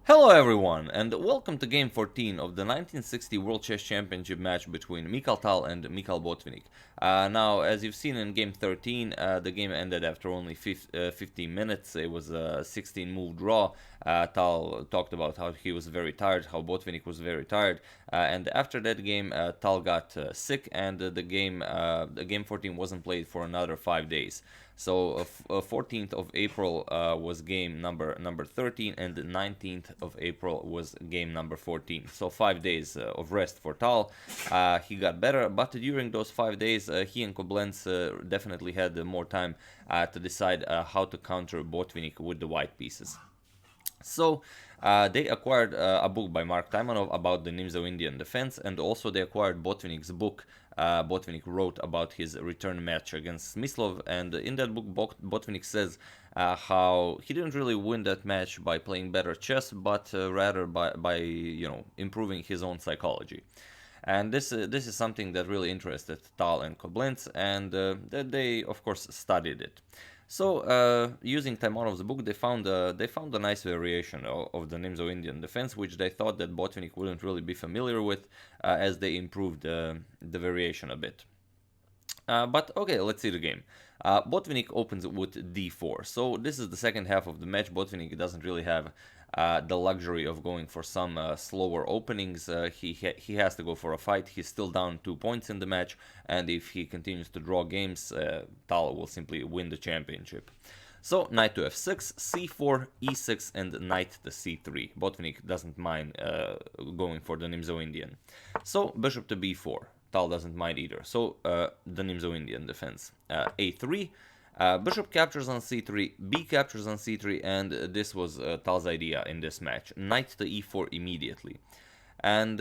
Hello everyone, and welcome to Game 14 of the 1960 World Chess Championship match between Mikhail Tal and Mikhail Botvinnik. Now, as you've seen in Game 13, the game ended after only 15 minutes. It was a 16-move draw. Tal talked about how he was very tired, how Botvinnik was very tired, and after that game, Tal got sick, and the Game 14 wasn't played for another 5 days. So 14th of April was game number 13, and the 19th of April was game number 14. So 5 days of rest for Tal. He got better, but during those 5 days, he and Koblenz definitely had more time to decide how to counter Botvinnik with the white pieces. So they acquired a book by Mark Taimanov about the Nimzo-Indian defense, and also they acquired Botvinnik's book. Botvinnik wrote about his return match against Smyslov, and in that book, Botvinnik says how he didn't really win that match by playing better chess, but rather by improving his own psychology. And this is something that really interested Tal and Koblenz, and they of course studied it. So, using Taimanov's book, they found a nice variation of the Nimzo-Indian defense, which they thought that Botvinnik wouldn't really be familiar with, as they improved the variation a bit. But okay, let's see the game. Botvinnik opens with d4. So this is the second half of the match. Botvinnik doesn't really have the luxury of going for some slower openings. He has to go for a fight. He's still down 2 points in the match, and if he continues to draw games, Tal will simply win the championship. So knight to f6, c4, e6, and knight to c3. Botvinnik doesn't mind going for the Nimzo-Indian. So bishop to b4. Tal doesn't mind either. So the Nimzo-Indian defense. a3. Bishop captures on c3, b captures on c3, and this was Tal's idea in this match. Knight to e4 immediately. And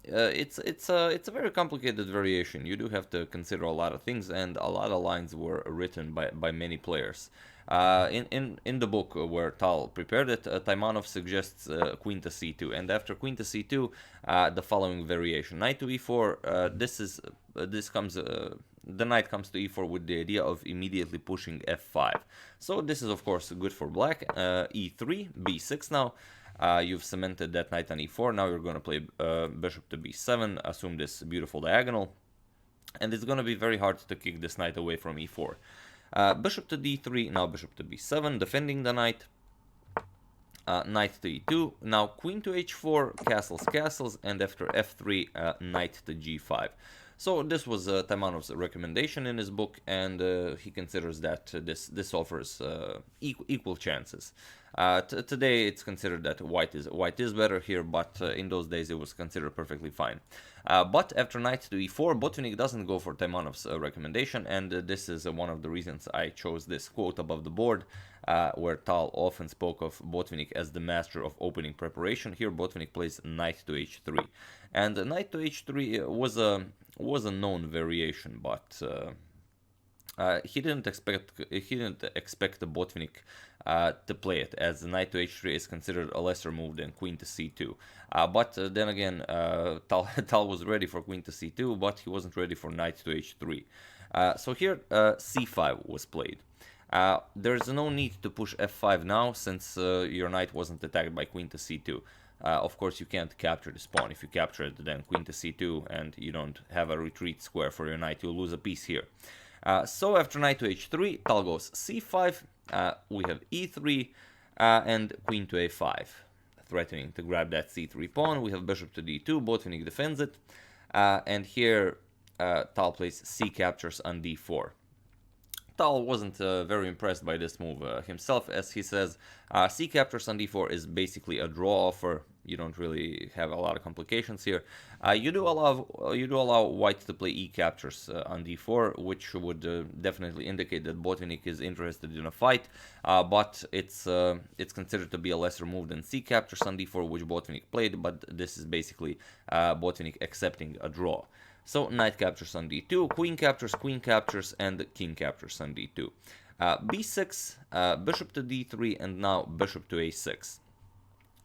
it's a very complicated variation. You do have to consider a lot of things, and a lot of lines were written by many players. In the book where Tal prepared it, Taimanov suggests queen to c2, and after queen to c2, the following variation: knight to e4. The knight comes to e4 with the idea of immediately pushing f5. So this is of course good for black. e3, b6 now. You've cemented that knight on e4. Now you're going to play bishop to b7, assume this beautiful diagonal, and it's going to be very hard to kick this knight away from e4. Bishop to d3, now bishop to b7, defending the knight. Knight to e2, now queen to h4, castles, and after f3, knight to g5. So this was Taimanov's recommendation in his book, and he considers that this offers equal chances. Today it's considered that white is better here, but in those days it was considered perfectly fine. But after knight to e4, Botvinnik doesn't go for Taimanov's recommendation, and this is one of the reasons I chose this quote above the board, where Tal often spoke of Botvinnik as the master of opening preparation. Here Botvinnik plays knight to h3, and knight to h3 was a known variation, but he didn't expect the Botvinnik to play it, as the knight to h3 is considered a lesser move than queen to c2. But then again, Tal was ready for queen to c2, but he wasn't ready for knight to h3. So here c5 was played. There's no need to push f5 now, since your knight wasn't attacked by queen to c2. Of course, you can't capture this pawn. If you capture it, then queen to c2, and you don't have a retreat square for your knight, you'll lose a piece here. So after knight to h3, Tal goes c5, we have e3, and queen to a5, threatening to grab that c3 pawn. We have bishop to d2, Botvinnik defends it, and here Tal plays c captures on d4. Tal wasn't very impressed by this move himself, as he says c captures on d4 is basically a draw offer. You don't really have a lot of complications here. You do allow white to play e captures on d4, which would definitely indicate that Botvinnik is interested in a fight. But it's considered to be a lesser move than c captures on d4, which Botvinnik played. But this is basically Botvinnik accepting a draw. So knight captures on d2, queen captures, and king captures on d2. b6, bishop to d3, and now bishop to a6.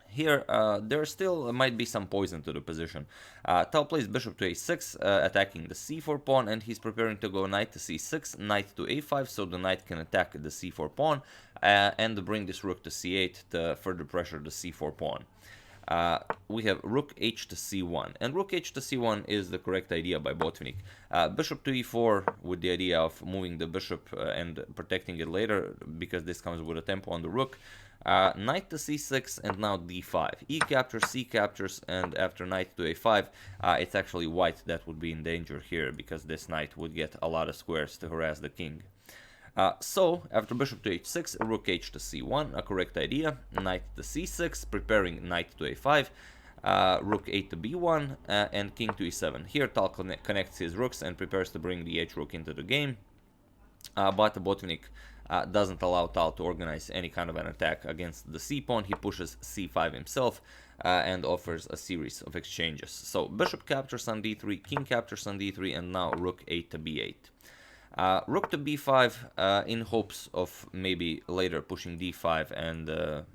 Here, there still might be some poison to the position. Tal plays bishop to a6, attacking the c4 pawn, and he's preparing to go knight to c6, knight to a5, so the knight can attack the c4 pawn, and bring this rook to c8 to further pressure the c4 pawn. We have rook h to c1, and rook h to c1 is the correct idea by Botvinnik. Bishop to e4 with the idea of moving the bishop and protecting it later, because this comes with a tempo on the rook. Knight to c6 and now d5. E captures, c captures, and after knight to a5, it's actually white that would be in danger here, because this knight would get a lot of squares to harass the king. So, after bishop to h6, rook h to c1, a correct idea, knight to c6, preparing knight to a5, rook 8 to b1, and king to e7. Here Tal connects his rooks and prepares to bring the h-rook into the game, but Botvinnik doesn't allow Tal to organize any kind of an attack against the c-pawn. He pushes c5 himself and offers a series of exchanges. So, bishop captures on d3, king captures on d3, and now rook 8 to b8. Rook to b5 in hopes of maybe later pushing d5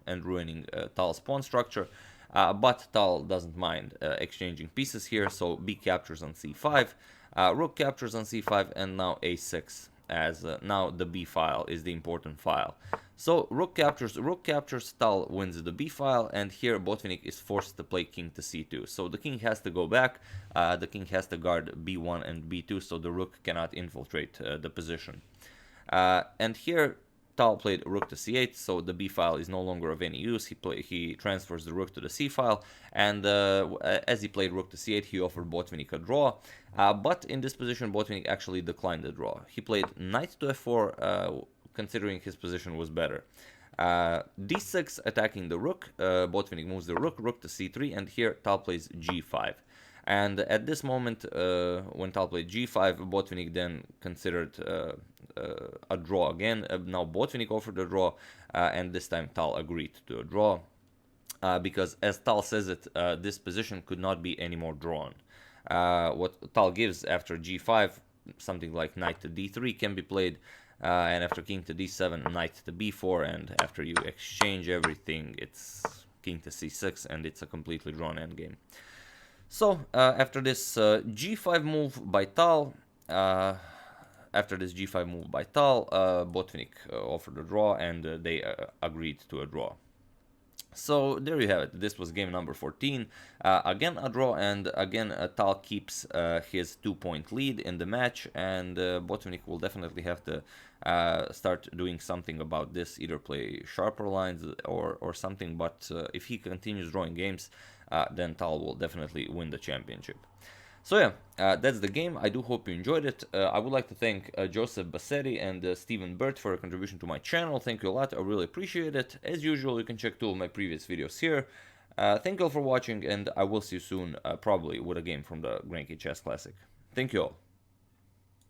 and ruining Tal's pawn structure, but Tal doesn't mind exchanging pieces here, so b captures on c5, rook captures on c5, and now a6, as now the b file is the important file. So rook captures, Tal wins the b file, and here Botvinnik is forced to play king to c2. So the king has to go back, the king has to guard b1 and b2, so the rook cannot infiltrate the position. And here Tal played rook to c8, so the b file is no longer of any use. He transfers the rook to the c file, and as he played rook to c8, he offered Botvinnik a draw. But in this position, Botvinnik actually declined the draw. He played knight to f4, considering his position was better. d6 attacking the rook, Botvinnik moves the rook, rook to c3, and here Tal plays g5. And at this moment, when Tal played g5, Botvinnik then considered a draw again. Now Botvinnik offered a draw, and this time Tal agreed to a draw, because as Tal says it, this position could not be any more drawn. What Tal gives after g5, something like knight to d3 can be played, and after king to d7, knight to b4, and after you exchange everything, it's king to c6, and it's a completely drawn endgame. So, after this g5 move by Tal, Botvinnik offered a draw, and they agreed to a draw. So there you have it. This was game number 14. Again a draw, and again Tal keeps his 2-point lead in the match, and Botvinnik will definitely have to start doing something about this, either play sharper lines or something, but if he continues drawing games, then Tal will definitely win the championship. So yeah, that's the game. I do hope you enjoyed it. I would like to thank Joseph Bassetti and Stephen Burt for a contribution to my channel. Thank you a lot. I really appreciate it. As usual, you can check two of my previous videos here. Thank you all for watching, and I will see you soon, probably with a game from the Grand Chess Classic. Thank you all.